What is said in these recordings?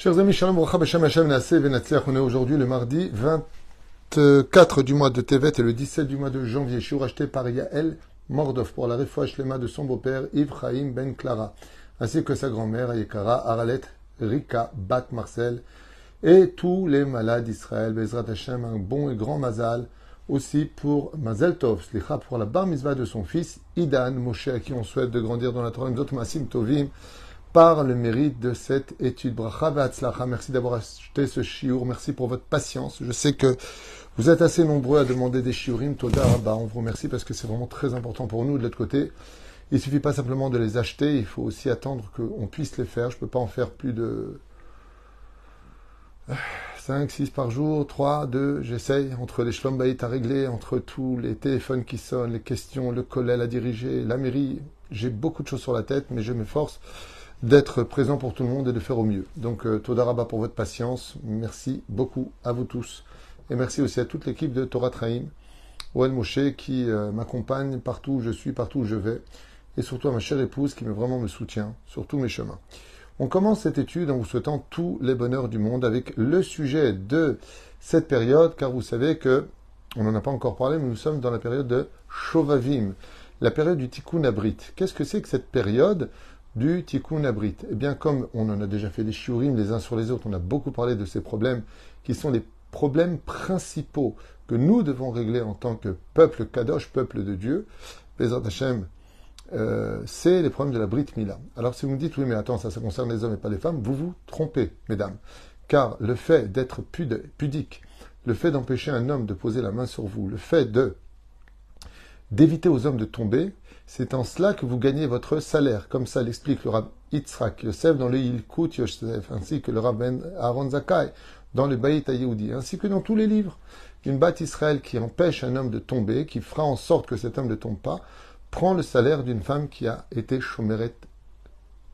Chers amis, Shalom Bracha B'Shem Hashem Naaseh V'Natzliach. On est aujourd'hui le mardi 24 du mois de Tevet et le 17 du mois de janvier. Shiur acheté par Yael Mordov pour la réfoua shlema de son beau-père Yves Chaim Ben Clara, ainsi que sa grand-mère Ayekara Aralet Rika Bat Marcel et tous les malades d'Israël. Bezrat Hashem, un bon et grand mazal aussi pour Mazel Tov, slicha pour la bar mitzvah de son fils Idan Moshe, à qui on souhaite de grandir dans la Torah, d'autres Masim Tovim, par le mérite de cette étude. Bracha ve'atzlacha. Merci d'avoir acheté ce shiur. Merci pour votre patience. Je sais que vous êtes assez nombreux à demander des shiurim. Toda Rabba. On vous remercie parce que c'est vraiment très important pour nous. De l'autre côté, il suffit pas simplement de les acheter. Il faut aussi attendre qu'on puisse les faire. Je peux pas en faire plus de 5, 6 par jour, 3, 2, j'essaye, entre les shlom bayit à régler, entre tous les téléphones qui sonnent, les questions, le kollel à diriger, la mairie. J'ai beaucoup de choses sur la tête, mais je m'efforce d'être présent pour tout le monde et de faire au mieux. Donc, Toda Rabba pour votre patience. Merci beaucoup à vous tous. Et merci aussi à toute l'équipe de Torah Traim, Oel Moshe, qui m'accompagne partout où je suis, partout où je vais. Et surtout à ma chère épouse qui vraiment me soutient sur tous mes chemins. On commence cette étude en vous souhaitant tous les bonheurs du monde avec le sujet de cette période, car vous savez que, on n'en a pas encore parlé, mais nous sommes dans la période de Shovavim, la période du Tikkun Abrit. Qu'est-ce que c'est que cette période du Tikkun Abrit? Eh bien, comme on en a déjà fait des shiurim les uns sur les autres, on a beaucoup parlé de ces problèmes qui sont les problèmes principaux que nous devons régler en tant que peuple Kadosh, peuple de Dieu. Bezrat Hashem, c'est les problèmes de la Brit Mila. Alors si vous me dites, oui mais attends, ça concerne les hommes et pas les femmes, vous vous trompez, mesdames. Car le fait d'être pudique, le fait d'empêcher un homme de poser la main sur vous, le fait d'éviter aux hommes de tomber, c'est en cela que vous gagnez votre salaire. Comme ça l'explique le Rav Yitzhak Yosef dans le Yilkut Yosef, ainsi que le Rav Ben Aaron Zakai dans le Bayit HaYehudi, ainsi que dans tous les livres. Une Bat Israël qui empêche un homme de tomber, qui fera en sorte que cet homme ne tombe pas, prend le salaire d'une femme qui a été Shomeret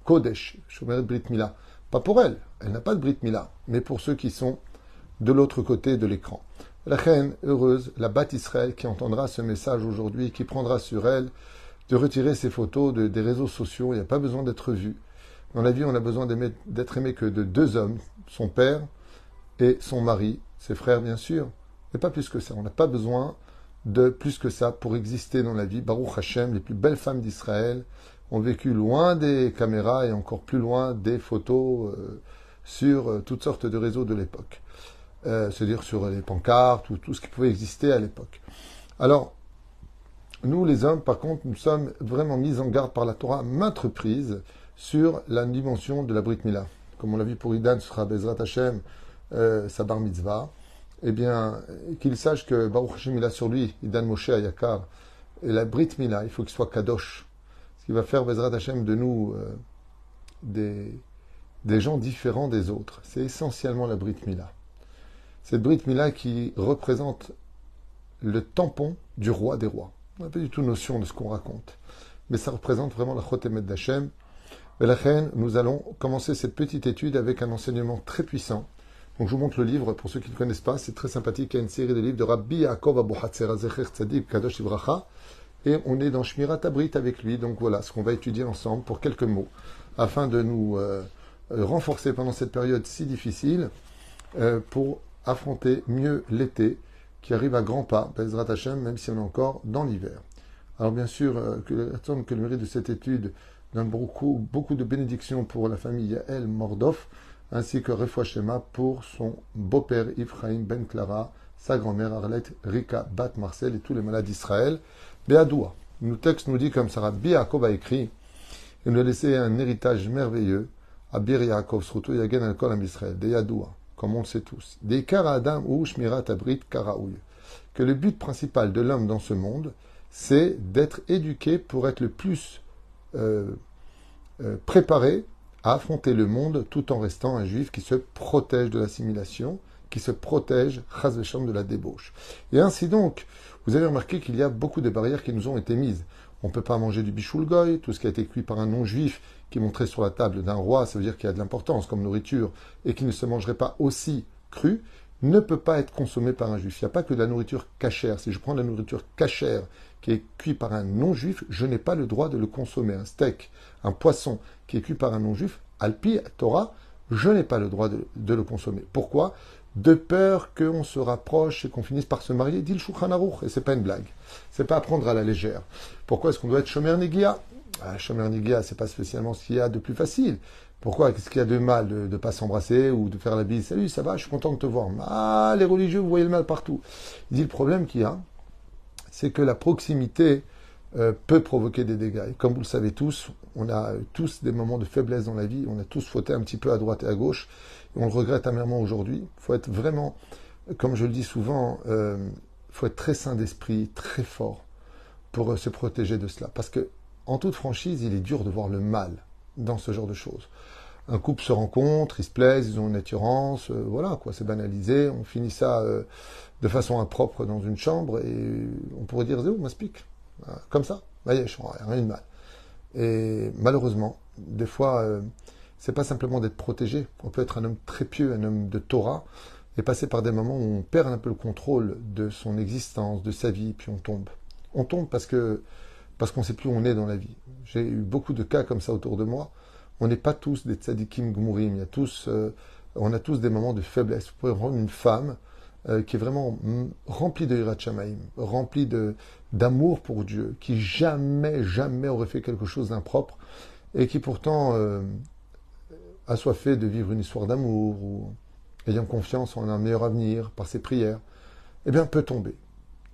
Kodesh, Shomeret Brit Mila. Pas pour elle, elle n'a pas de Brit Mila, mais pour ceux qui sont de l'autre côté de l'écran. La reine heureuse, la Bat Israël qui entendra ce message aujourd'hui, qui prendra sur elle de retirer ses photos des réseaux sociaux. Il n'y a pas besoin d'être vu. Dans la vie, on a besoin d'être aimé que de deux hommes, son père et son mari, ses frères bien sûr, mais pas plus que ça. On n'a pas besoin de plus que ça pour exister dans la vie. Baruch Hashem, les plus belles femmes d'Israël ont vécu loin des caméras et encore plus loin des photos sur toutes sortes de réseaux de l'époque. C'est-à-dire sur les pancartes ou tout ce qui pouvait exister à l'époque. Alors, nous les hommes, par contre, nous sommes vraiment mis en garde par la Torah à maintes reprises sur la dimension de la Brit Mila. Comme on l'a vu pour Idan, ce sera Bezrat Hashem, sa bar mitzvah. Eh bien, qu'il sache que Baruch Hashem, il a sur lui, Idan Moshe Ayakar, et la Brit Mila, il faut qu'il soit Kadosh. Ce qui va faire Bezrat Hashem de nous des gens différents des autres. C'est essentiellement la Brit Mila. Cette Brit Mila qui représente le tampon du roi des rois. On n'a pas du tout notion de ce qu'on raconte. Mais ça représente vraiment la Chotemet d'Hachem. Et la reine, nous allons commencer cette petite étude avec un enseignement très puissant. Donc je vous montre le livre, pour ceux qui ne connaissent pas, c'est très sympathique, il y a une série de livres de Rabbi Yaakov Abu Hatzera Zecher Tzadik Kadosh Ibracha, et on est dans Shmirat Abrit avec lui, donc voilà ce qu'on va étudier ensemble pour quelques mots, afin de nous renforcer pendant cette période si difficile, pour affronter mieux l'été, qui arrive à grands pas, Bezrat Hashem, même si on est encore dans l'hiver. Alors bien sûr, que le mérite de cette étude donne beaucoup de bénédictions pour la famille Yael Mordov, ainsi que Refoua Shema pour son beau-père Yves Chaim Ben Clara, sa grand-mère Arlet Rika Bat Marcel et tous les malades d'Israël. Béadoua. Le texte nous dit comme ça, Rabbi Yaakov a écrit, il nous a laissé un héritage merveilleux, à Bir Yaakov, Sruto Yagen Al-Kol Am Israël, des Yadoua, comme on le sait tous. Des Kara Adam ou Shmirat Abrit Karaouy. Que le but principal de l'homme dans ce monde, c'est d'être éduqué pour être le plus préparé à affronter le monde tout en restant un juif qui se protège de l'assimilation, qui se protège, chas v'shalom, de la débauche. Et ainsi donc, vous avez remarqué qu'il y a beaucoup de barrières qui nous ont été mises. On ne peut pas manger du bichoul goy, tout ce qui a été cuit par un non-juif qui est montré sur la table d'un roi, ça veut dire qu'il y a de l'importance comme nourriture, et qui ne se mangerait pas aussi cru, ne peut pas être consommé par un juif. Il n'y a pas que de la nourriture cachère. Si je prends de la nourriture cachère qui est cuite par un non-juif, je n'ai pas le droit de le consommer. Un steak, un poisson qui est cuit par un non-juif, Alpi Torah, je n'ai pas le droit de le consommer. Pourquoi? De peur qu'on se rapproche et qu'on finisse par se marier, dit le Shulchan Aruch, et c'est pas une blague. C'est pas à prendre à la légère. Pourquoi est-ce qu'on doit être Shomer Negia? Shomer Negia, c'est pas spécialement ce qu'il y a de plus facile. Pourquoi? Qu'est-ce qu'il y a de mal de ne pas s'embrasser ou de faire la bise? Salut, ça va, je suis content de te voir. Ah, les religieux, vous voyez le mal partout. Il dit le problème qu'il y a, c'est que la proximité peut provoquer des dégâts. Et comme vous le savez tous, on a tous des moments de faiblesse dans la vie, on a tous fauté un petit peu à droite et à gauche, et on le regrette amèrement aujourd'hui. Il faut être vraiment, comme je le dis souvent, faut être très sain d'esprit, très fort pour se protéger de cela. Parce que, en toute franchise, il est dur de voir le mal dans ce genre de choses. Un couple se rencontre, ils se plaisent, ils ont une attirance, voilà, quoi, c'est banalisé, on finit ça de façon impropre dans une chambre et on pourrait dire zéro, m'explique. Comme ça, rien de mal. Et malheureusement, des fois, c'est pas simplement d'être protégé. On peut être un homme très pieux, un homme de Torah, et passer par des moments où on perd un peu le contrôle de son existence, de sa vie, puis on tombe. On tombe parce qu'on ne sait plus où on est dans la vie. J'ai eu beaucoup de cas comme ça autour de moi. On n'est pas tous des tzadikim gmourim. On a tous des moments de faiblesse. Vous pouvez prendre une femme qui est vraiment remplie de hirat shamaim, remplie d'amour pour Dieu, qui jamais aurait fait quelque chose d'impropre, et qui pourtant a soifé de vivre une histoire d'amour, ou ayant confiance en un meilleur avenir par ses prières, eh bien peut tomber.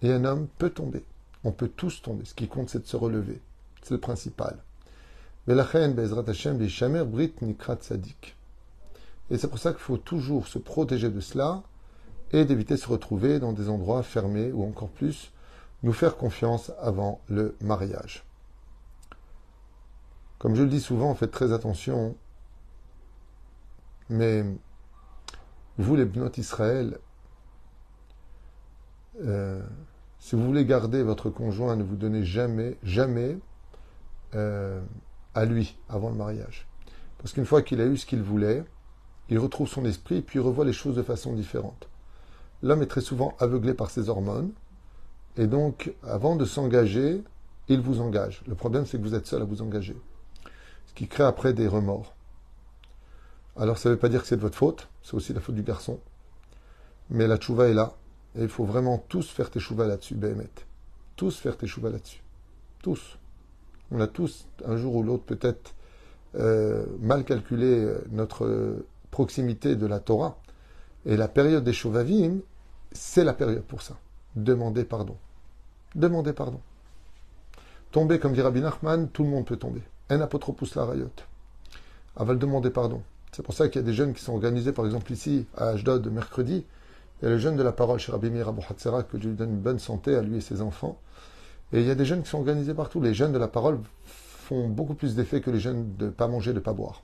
Et un homme peut tomber. On peut tous tomber. Ce qui compte, c'est de se relever. C'est le principal. Et c'est pour ça qu'il faut toujours se protéger de cela et d'éviter de se retrouver dans des endroits fermés ou encore plus, nous faire confiance avant le mariage. Comme je le dis souvent, faites très attention, mais vous les Bnot Israël, si vous voulez garder votre conjoint, ne vous donnez jamais à lui avant le mariage. Parce qu'une fois qu'il a eu ce qu'il voulait, il retrouve son esprit et puis il revoit les choses de façon différente. L'homme est très souvent aveuglé par ses hormones et donc avant de s'engager, il vous engage. Le problème, c'est que vous êtes seul à vous engager. Ce qui crée après des remords. Alors ça ne veut pas dire que c'est de votre faute, c'est aussi la faute du garçon. Mais la tchouva est là et il faut vraiment tous faire teshuva là-dessus, Béhémet. Tous faire teshuva là-dessus. Tous. On a tous, un jour ou l'autre, peut-être mal calculé notre proximité de la Torah. Et la période des Shovavim, c'est la période pour ça. Demandez pardon. Demandez pardon. Tomber, comme dit Rabbi Nachman, tout le monde peut tomber. En apotropous la rayot. Aval demander pardon. C'est pour ça qu'il y a des jeunes qui sont organisés, par exemple ici, à Ashdod, mercredi. Il y a le jeune de la parole chez Rabbi Meir Abou Hatzera, que Dieu lui donne une bonne santé à lui et ses enfants. Et il y a des jeunes qui sont organisés partout. Les jeunes de la parole font beaucoup plus d'effet que les jeunes de ne pas manger, de ne pas boire.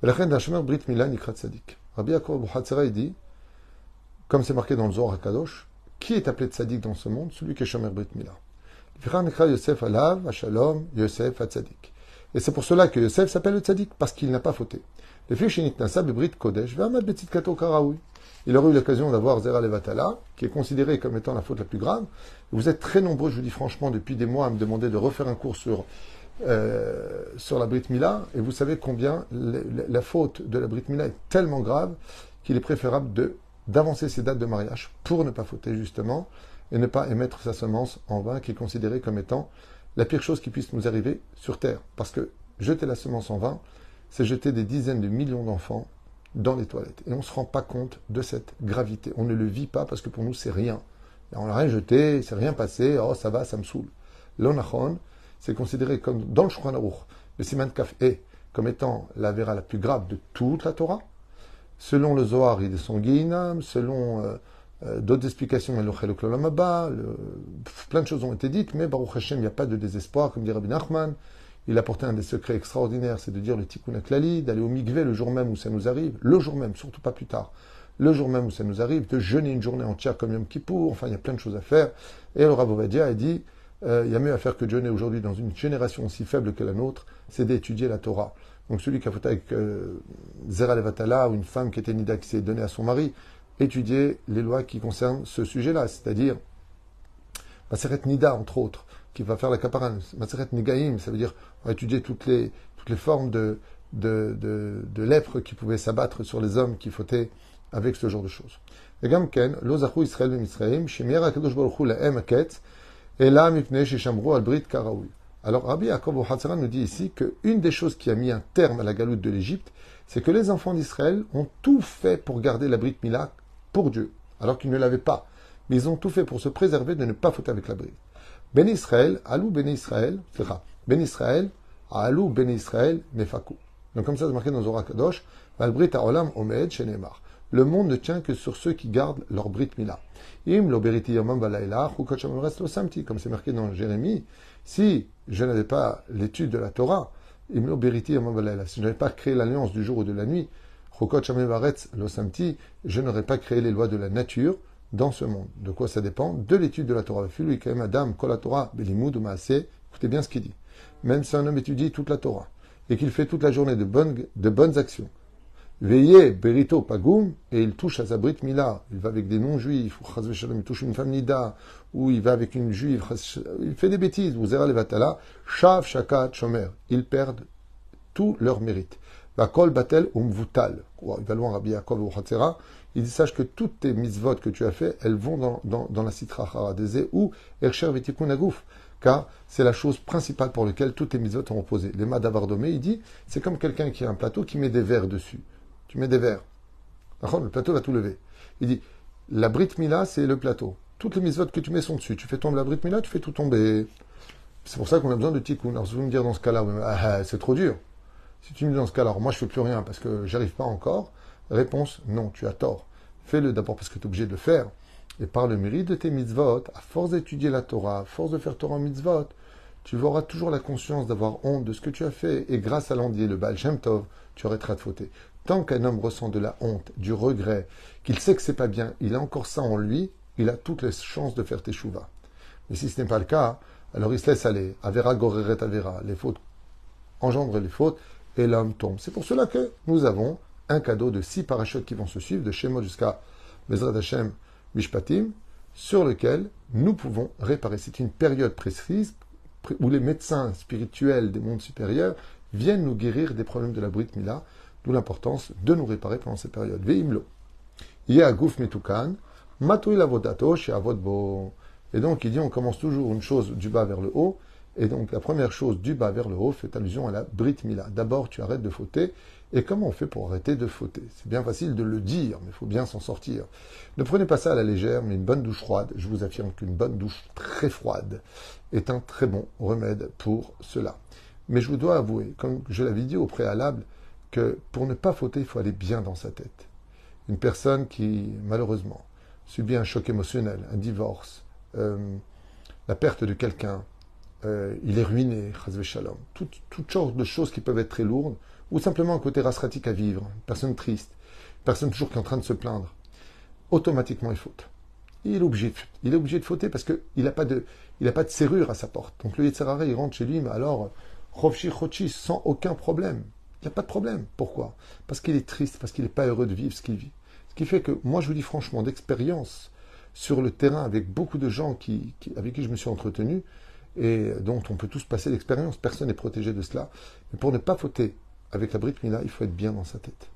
La reine d'Hashemer Brit Mila Nikrat Tzadik. Rabbi Yaakov Abou Hatzera, il dit, comme c'est marqué dans le Zohar HaKadosh, qui est appelé Tzadik dans ce monde? Celui qui est Shomer Brit Mila. Yosef Alav, Hashalom, Yosef Tzadik. Et c'est pour cela que Yosef s'appelle le Tzadik, parce qu'il n'a pas fauté. Les filles Shinit Nasab Brit Kodesh, Vermad Betit Kato Karaoui. Il aurait eu l'occasion d'avoir Zera Levatala, qui est considéré comme étant la faute la plus grave. Vous êtes très nombreux, je vous dis franchement, depuis des mois, à me demander de refaire un cours sur la Brit Mila, et vous savez combien la faute de la Brit Mila est tellement grave qu'il est préférable d'avancer ses dates de mariage pour ne pas fauter justement, et ne pas émettre sa semence en vain, qui est considérée comme étant la pire chose qui puisse nous arriver sur Terre. Parce que jeter la semence en vain, c'est jeter des dizaines de millions d'enfants dans les toilettes. Et on ne se rend pas compte de cette gravité. On ne le vit pas parce que pour nous, c'est rien. On n'a rien jeté, c'est rien passé, oh ça va, ça me saoule. L'onachon, c'est considéré comme, dans le Shulchan Aruch, le Siman Kaf est comme étant la vera la plus grave de toute la Torah. Selon le Zohar, il est sanguinam, selon d'autres explications, plein de choses ont été dites, mais Baruch Hashem, il n'y a pas de désespoir, comme dit Rabbi Nachman. Il a apporté un des secrets extraordinaires, c'est de dire le tikkun haklali, d'aller au mikvé le jour même où ça nous arrive, le jour même, surtout pas plus tard, le jour même où ça nous arrive, de jeûner une journée entière comme Yom Kippour, enfin il y a plein de choses à faire. Et le Rav Ovadia a dit, il y a mieux à faire que de jeûner aujourd'hui dans une génération aussi faible que la nôtre, c'est d'étudier la Torah. Donc celui qui a fait avec Zera Levatala, ou une femme qui était nida, qui s'est donnée à son mari, étudier les lois qui concernent ce sujet-là, c'est-à-dire Maseret Nida, entre autres, qui va faire la Kaparan. Maseret Nigaim, ça veut dire on va étudier toutes les formes de de lèpre qui pouvait s'abattre sur les hommes qui fautaient avec ce genre de choses. Et Gamken, Lozachu Israël Misraïm, Shemier Akadosh Baruch Hu Laem Aketz, et là Mipnei Sheshamru Al Brit Karaoui. Alors Rabbi Yaakov Hatzara nous dit ici qu'une des choses qui a mis un terme à la galoute de l'Égypte, c'est que les enfants d'Israël ont tout fait pour garder la Brit Mila pour Dieu, alors qu'ils ne l'avaient pas. Mais ils ont tout fait pour se préserver de ne pas fauter avec la Brit. Ben Israël, Alou Ben Israël, Ben Israël, Alou Ben Israël, Nefaku. Donc comme ça, c'est marqué dans Zohar Kadosh, Val Brit Haolam Omed Shenemar. Le monde ne tient que sur ceux qui gardent leur Brit Mila. Im lo beriti yomam balayla, chukot shamim lo samti, comme c'est marqué dans Jérémie, si je n'avais pas l'étude de la Torah, im lo beriti yomam balayla, si je n'avais pas créé l'alliance du jour ou de la nuit, chukot shamim lo samti, je n'aurais pas créé les lois de la nature dans ce monde. De quoi ça dépend? De l'étude de la Torah. Filo ikem adam kol Torah belimud ou maaseh. Écoutez bien ce qu'il dit. Même si un homme étudie toute la Torah et qu'il fait toute la journée de bonnes actions, veillez, berito pagoum, et il touche à sa brit mila, il va avec des non-juifs, ou chas v'shalom, il touche une femme nida, ou il va avec une juive, il fait des bêtises, ou zera levatala, shav shakat shomer, ils perdent tout leur mérite. Va kol batel umvutal, il va loin Rabbi Yaakov ou Hatzera, il dit sache que toutes tes mitzvot que tu as fait, elles vont dans la sitra haradeze ou ersher vetikun agouf, car c'est la chose principale pour laquelle toutes tes mitzvot sont reposées. Les Madavardomé, il dit, c'est comme quelqu'un qui a un plateau qui met des verres dessus. Tu mets des verres. Le plateau va tout lever. Il dit, la Brit Mila, c'est le plateau. Toutes les mitzvot que tu mets sont dessus. Tu fais tomber la Brit Mila, tu fais tout tomber. C'est pour ça qu'on a besoin de tikkun. Alors, si vous me dire dans ce cas-là, c'est trop dur. Si tu me dis dans ce cas-là, alors moi je fais plus rien parce que j'arrive pas encore. Réponse, non, tu as tort. Fais-le d'abord parce que tu es obligé de le faire. Et par le mérite de tes mitzvot, à force d'étudier la Torah, à force de faire Torah mitzvot, tu auras toujours la conscience d'avoir honte de ce que tu as fait. Et grâce à l'endier, le Baal Shem Tov, tu arrêteras de fauter. Tant qu'un homme ressent de la honte, du regret, qu'il sait que c'est pas bien, il a encore ça en lui, il a toutes les chances de faire teshuva. Mais si ce n'est pas le cas, alors il se laisse aller. Avera goreret avera. Les fautes engendrent les fautes et l'homme tombe. C'est pour cela que nous avons un cadeau de 6 parachutes qui vont se suivre, de Shemot jusqu'à Bezrat Hashem Mishpatim, sur lequel nous pouvons réparer. C'est une période précise où les médecins spirituels des mondes supérieurs viennent nous guérir des problèmes de la Brit Mila, d'où l'importance de nous réparer pendant cette période. Veimlo. Yeagouf metukan, matui lavodato chez avodbo. Et donc, il dit, on commence toujours une chose du bas vers le haut. Et donc, la première chose du bas vers le haut fait allusion à la Brit Mila. D'abord, tu arrêtes de fauter. Et comment on fait pour arrêter de fauter? C'est bien facile de le dire, mais il faut bien s'en sortir. Ne prenez pas ça à la légère, mais une bonne douche froide, je vous affirme qu'une bonne douche très froide est un très bon remède pour cela. Mais je vous dois avouer, comme je l'avais dit au préalable, que pour ne pas fauter, il faut aller bien dans sa tête. Une personne qui, malheureusement, subit un choc émotionnel, un divorce, la perte de quelqu'un, il est ruiné, chas v'shalom, toutes sortes de choses qui peuvent être très lourdes, ou simplement un côté rasratique à vivre, une personne triste, une personne toujours qui est en train de se plaindre, automatiquement il faute. Il est obligé de fauter parce qu'il n'a pas de serrure à sa porte. Donc le Yetzer Hara, il rentre chez lui, mais alors, Rovchi Chochi, sans aucun problème. Il n'y a pas de problème. Pourquoi? Parce qu'il est triste, parce qu'il n'est pas heureux de vivre ce qu'il vit. Ce qui fait que, moi je vous dis franchement, d'expérience, sur le terrain, avec beaucoup de gens avec qui je me suis entretenu, et dont on peut tous passer l'expérience, personne n'est protégé de cela. Mais pour ne pas fauter avec la Brit Mila, il faut être bien dans sa tête.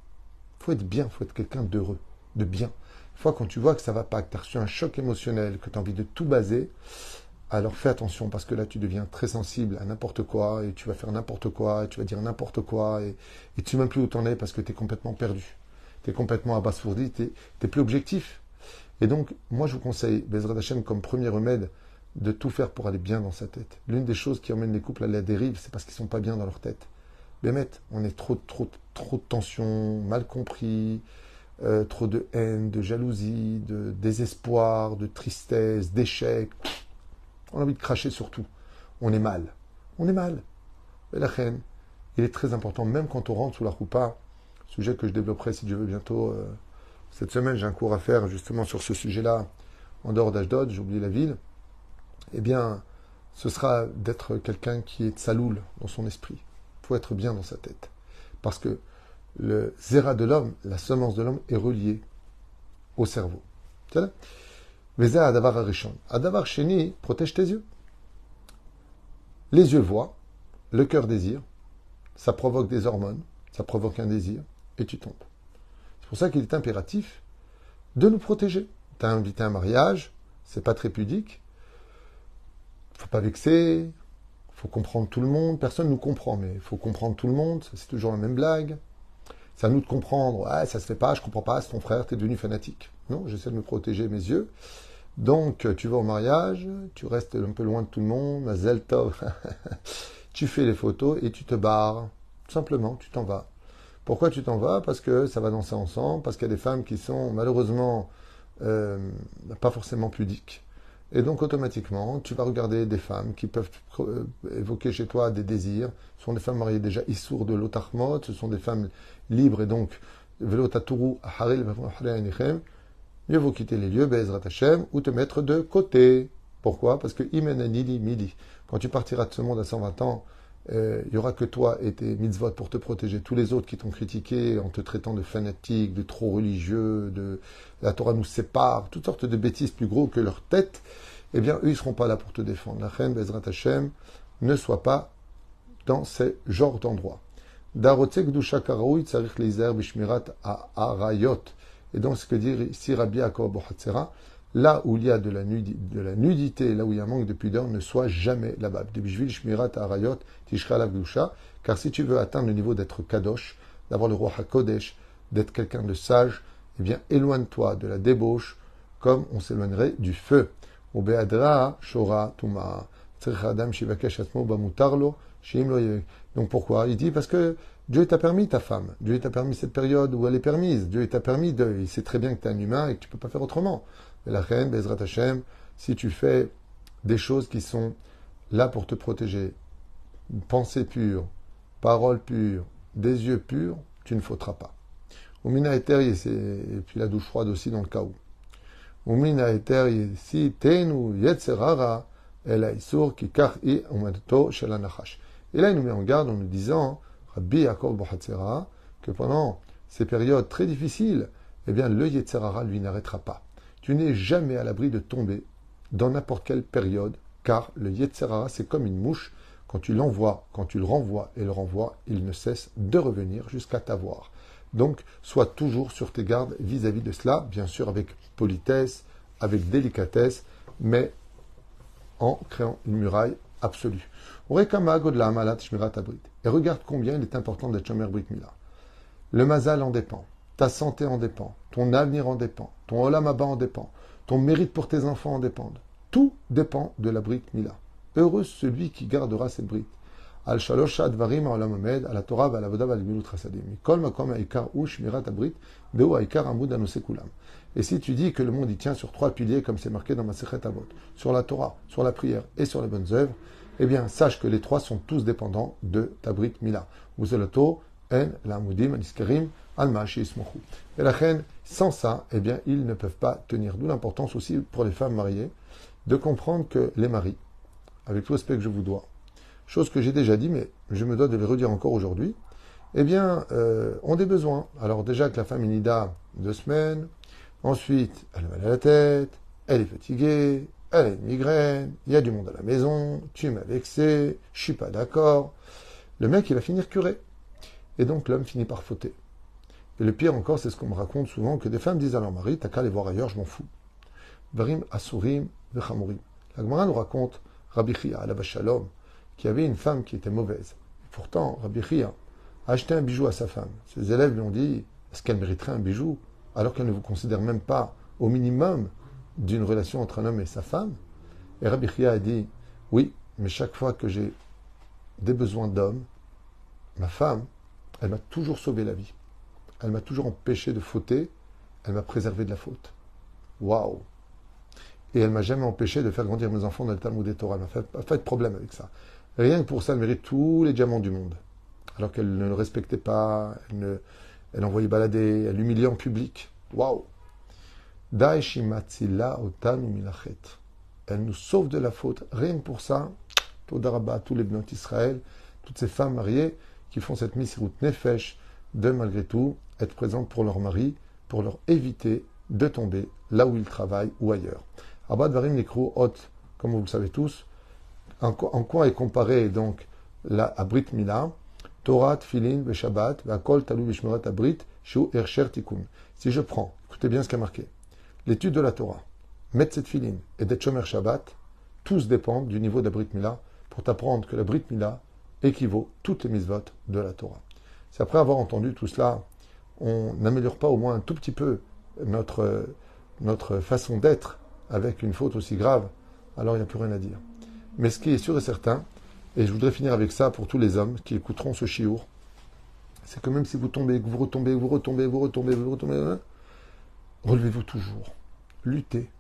Il faut être bien, il faut être quelqu'un d'heureux, de bien. Une fois quand tu vois que ça ne va pas, que tu as reçu un choc émotionnel, que tu as envie de tout baser, alors fais attention parce que là tu deviens très sensible à n'importe quoi et tu vas faire n'importe quoi et tu vas dire n'importe quoi et tu ne sais même plus où tu en es parce que tu es complètement perdu. Tu es complètement abasourdi, tu n'es plus objectif. Et donc, moi je vous conseille, Bezrat Hashem, comme premier remède, de tout faire pour aller bien dans sa tête. L'une des choses qui emmène les couples à la dérive, c'est parce qu'ils ne sont pas bien dans leur tête. Bémet, on est trop de tension, mal compris, trop de haine, de jalousie, de désespoir, de tristesse, d'échec. On a envie de cracher sur tout. On est mal. On est mal. Et la haine, il est très important, même quand on rentre sous la roupa, sujet que je développerai si Dieu veut bientôt. Cette semaine, j'ai un cours à faire justement sur ce sujet-là, en dehors d'Ashdod, j'ai oublié la ville. Eh bien, ce sera d'être quelqu'un qui est tsaloul dans son esprit. Il faut être bien dans sa tête. Parce que le zéra de l'homme, la semence de l'homme, est reliée au cerveau. C'est Veza Adavar Arishon. Adavar Sheni protège tes yeux. Les yeux voient, le cœur désire, ça provoque des hormones, ça provoque un désir, et tu tombes. C'est pour ça qu'il est impératif de nous protéger. Tu as invité à un mariage, c'est pas très pudique, faut pas vexer, faut comprendre tout le monde, personne ne nous comprend, mais il faut comprendre tout le monde, c'est toujours la même blague. C'est à nous de comprendre, ouais, ça se fait pas, je comprends pas, c'est ton frère, t'es devenu fanatique. Non, j'essaie de me protéger mes yeux. Donc, tu vas au mariage, tu restes un peu loin de tout le monde, Mazel Tov. Tu fais les photos et tu te barres. Tout simplement, tu t'en vas. Pourquoi tu t'en vas? Parce que ça va danser ensemble, parce qu'il y a des femmes qui sont malheureusement pas forcément pudiques. Et donc automatiquement, tu vas regarder des femmes qui peuvent évoquer chez toi des désirs. Ce sont des femmes mariées déjà issour de l'otarmot, ce sont des femmes libres et donc velotaturu haril anichem. Mieux vaut quitter les lieux, Be'ezrat Hashem, ou te mettre de côté. Pourquoi? Parce que imenanili midi. Quand tu partiras de ce monde à 120 ans, il n'y aura que toi et tes mitzvot pour te protéger. Tous les autres qui t'ont critiqué en te traitant de fanatique, de trop religieux, de la Torah nous sépare, toutes sortes de bêtises plus gros que leur tête, eh bien, eux, ils ne seront pas là pour te défendre. La reine Bezrat Hashem ne soit pas dans ces genres d'endroits. Darotzek Gdusha Karaoui Tsarich Leizer Bishmirat Arayot. Et donc, ce que dit ici Rabbi Yaakov Bohatzera, là où il y a de la nudité, là où il y a un manque de pudeur, ne sois jamais là-bas. Car si tu veux atteindre le niveau d'être kadosh, d'avoir le roi HaKodesh, d'être quelqu'un de sage, eh bien, éloigne-toi de la débauche, comme on s'éloignerait du feu. Donc pourquoi? Il dit parce que Dieu t'a permis ta femme, Dieu t'a permis cette période où elle est permise, Dieu t'a permis de... Il sait très bien que tu es un humain et que tu ne peux pas faire autrement. Mais la reine, Bezrat Hashem, si tu fais des choses qui sont là pour te protéger, pensée pure, parole pure, des yeux purs, tu ne fauteras pas. Umina Eter, et puis la douche froide aussi dans le cas où. Umina Eter, si tenu yetzerara, el aïsour ki kar'i umadto shel anachash. Et là, il nous met en garde en nous disant, Rabbi Yaakov Bohatzera, que pendant ces périodes très difficiles, eh bien, le Yetzerara, lui, n'arrêtera pas. Tu n'es jamais à l'abri de tomber dans n'importe quelle période, car le Yetzerara, c'est comme une mouche. Quand tu l'envoies, quand tu le renvoies et le renvoies, il ne cesse de revenir jusqu'à t'avoir. Donc, sois toujours sur tes gardes vis-à-vis de cela, bien sûr avec politesse, avec délicatesse, mais en créant une muraille absolue. Et regarde combien il est important d'être Shomer Brit Mila. Le mazal en dépend, ta santé en dépend, ton avenir en dépend, ton olam haba en dépend, ton mérite pour tes enfants en dépend. Tout dépend de la Brit Mila. Heureux celui qui gardera cette Brit. Al shalosh advarim ha'olam hamed, al Torah v'al avoda v'al gemilut chasadim. Kol makom ha'ikar hu shmirat habrit, vehu ha'ikar amud anose kulam. Et si tu dis que le monde y tient sur 3 piliers, comme c'est marqué dans Masechet Avot, sur la Torah, sur la prière et sur les bonnes œuvres, eh bien, sache que les 3 sont tous dépendants de ta Brit Mila. Uzelato en la'amudim aniskarim al ma'ashi ismochu. Et la reine, sans ça, eh bien, ils ne peuvent pas tenir. D'où l'importance aussi pour les femmes mariées de comprendre que les maris, avec tout le respect que je vous dois, chose que j'ai déjà dit, mais je me dois de le redire encore aujourd'hui, eh bien, ont des besoins. Alors déjà que la femme est nida 2 semaines, ensuite, elle a mal à la tête, elle est fatiguée, elle a une migraine, il y a du monde à la maison, tu m'as vexé, je suis pas d'accord. Le mec, il va finir curé. Et donc, l'homme finit par fauter. Et le pire encore, c'est ce qu'on me raconte souvent, que des femmes disent à leur mari, t'as qu'à aller voir ailleurs, je m'en fous. Varim asurim vechamurim. La Gemara nous raconte Rabbi Chia, à la Shalom, qui avait une femme qui était mauvaise. Et pourtant, Rabbi Chia a acheté un bijou à sa femme. Ses élèves lui ont dit, est-ce qu'elle mériterait un bijou, alors qu'elle ne vous considère même pas au minimum d'une relation entre un homme et sa femme? Et Rabbi Chia a dit, oui, mais chaque fois que j'ai des besoins d'homme, ma femme, elle m'a toujours sauvé la vie. Elle m'a toujours empêché de fauter, elle m'a préservé de la faute. Waouh! Et elle m'a jamais empêché de faire grandir mes enfants dans le Talmud et Torah. Elle m'a pas de problème avec ça. Rien que pour ça, elle mérite tous les diamants du monde. Alors qu'elle ne le respectait pas, elle envoyait balader, elle l'humiliait en public. Waouh! Daeshimatzila otanu milachet. Elle nous sauve de la faute. Rien que pour ça, Todarabah, tous les bnot Israël, toutes ces femmes mariées qui font cette misirut nefesh de malgré tout être présentes pour leur mari, pour leur éviter de tomber là où ils travaillent ou ailleurs. Abad Varim Nikru Hot, comme vous le savez tous, en quoi est comparé donc à Brit Mila? Torah, Tfilin, Veshabbat, Vakol, Talou, Vishmerat, Abrit, Shu, Ersher, Tikkun. Si je prends, écoutez bien ce qui est marqué, l'étude de la Torah, Metzet Tfilin et d'être Shomer Shabbat, tous dépendent du niveau d'Abrit Mila pour t'apprendre que la Brit Mila équivaut toutes les mitzvot de la Torah. C'est après avoir entendu tout cela, on n'améliore pas au moins un tout petit peu notre façon d'être avec une faute aussi grave, alors il n'y a plus rien à dire. Mais ce qui est sûr et certain, et je voudrais finir avec ça pour tous les hommes qui écouteront ce chiour, c'est que même si vous tombez, que vous retombez, relevez-vous toujours. Luttez.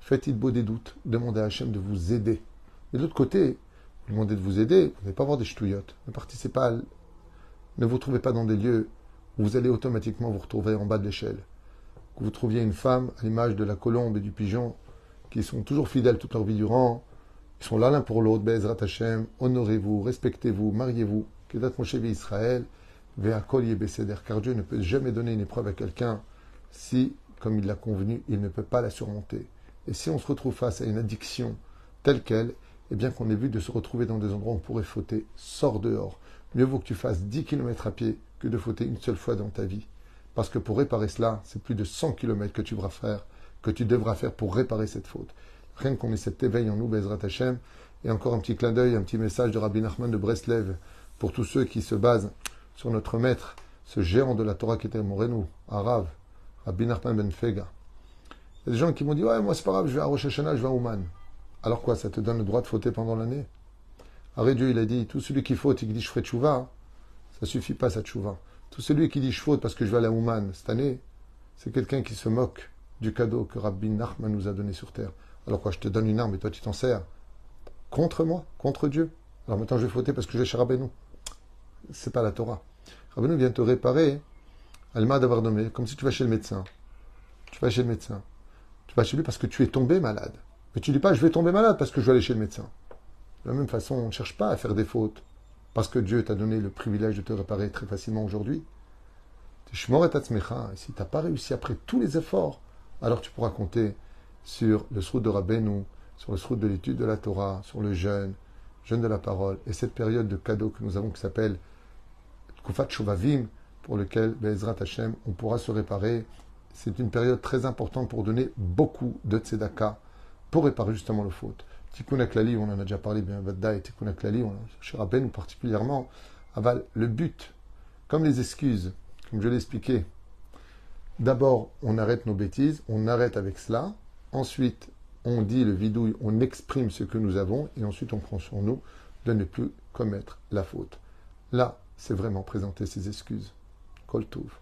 Faites-il beau des doutes. Demandez à Hachem de vous aider. Mais de l'autre côté, vous demandez de vous aider, vous n'allez pas avoir des ch'touillottes. Ne participez pas, ne vous trouvez pas dans des lieux où vous allez automatiquement vous retrouver en bas de l'échelle. Que vous trouviez une femme à l'image de la colombe et du pigeon, qui sont toujours fidèles toute leur vie durant, ils sont là l'un pour l'autre, Be'ezrat Hashem, honorez-vous, respectez-vous, mariez-vous, Kedat Moshe Israël, Ve'akol Yebeseder, car Dieu ne peut jamais donner une épreuve à quelqu'un si, comme il l'a convenu, il ne peut pas la surmonter. Et si on se retrouve face à une addiction telle qu'elle, eh bien qu'on ait vu de se retrouver dans des endroits où on pourrait fauter, sors dehors. Mieux vaut que tu fasses 10 km à pied que de fauter une seule fois dans ta vie. Parce que pour réparer cela, c'est plus de 100 km que tu devras faire pour réparer cette faute. Rien qu'on ait cet éveil en nous, Bezrat Hashem, et encore un petit clin d'œil, un petit message de Rabbi Nachman de Breslev, pour tous ceux qui se basent sur notre maître, ce géant de la Torah qui était Morenu, Arav, Rabbi Nachman ben Fega. Il y a des gens qui m'ont dit, ouais, moi c'est pas grave, je vais à Rosh Hashanah, je vais à Ouman. Alors quoi, ça te donne le droit de fauter pendant l'année? Arrête, Dieu, il a dit, tout celui qui faute et qui dit je ferai tchouva, ça suffit pas, ça tchouva. Tout celui qui dit je faute parce que je vais aller à Ouman cette année, c'est quelqu'un qui se moque du cadeau que Rabbi Nachman nous a donné sur terre. Alors quoi, je te donne une arme et toi tu t'en sers contre moi, contre Dieu. Alors maintenant je vais fauter parce que je vais chez Rabbeinu. C'est pas la Torah. Rabbeinu vient te réparer, Alma d'avoir nommé, comme si tu vas chez le médecin. Tu vas chez le médecin. Tu vas chez lui parce que tu es tombé malade. Mais tu dis pas je vais tomber malade parce que je vais aller chez le médecin. De la même façon, on ne cherche pas à faire des fautes parce que Dieu t'a donné le privilège de te réparer très facilement aujourd'hui. Et si tu n'as pas réussi après tous les efforts, alors tu pourras compter sur le srout de Rabbeinu, sur le srout de l'étude de la Torah, sur le jeûne de la parole, et cette période de cadeau que nous avons qui s'appelle Kufat Shuvavim, pour lequel, Be'ezrat Hashem, on pourra se réparer. C'est une période très importante pour donner beaucoup de tzedaka, pour réparer justement le faute. Tikkun HaKlali, on en a déjà parlé, bien Vadda et Tikkun HaKlali, chez Rabbeinu particulièrement, aval le but, comme les excuses, comme je l'ai expliqué. D'abord, on arrête nos bêtises, on arrête avec cela. Ensuite, on dit le vidouille, on exprime ce que nous avons, et ensuite on prend sur nous de ne plus commettre la faute. Là, c'est vraiment présenter ses excuses. Kol Tov.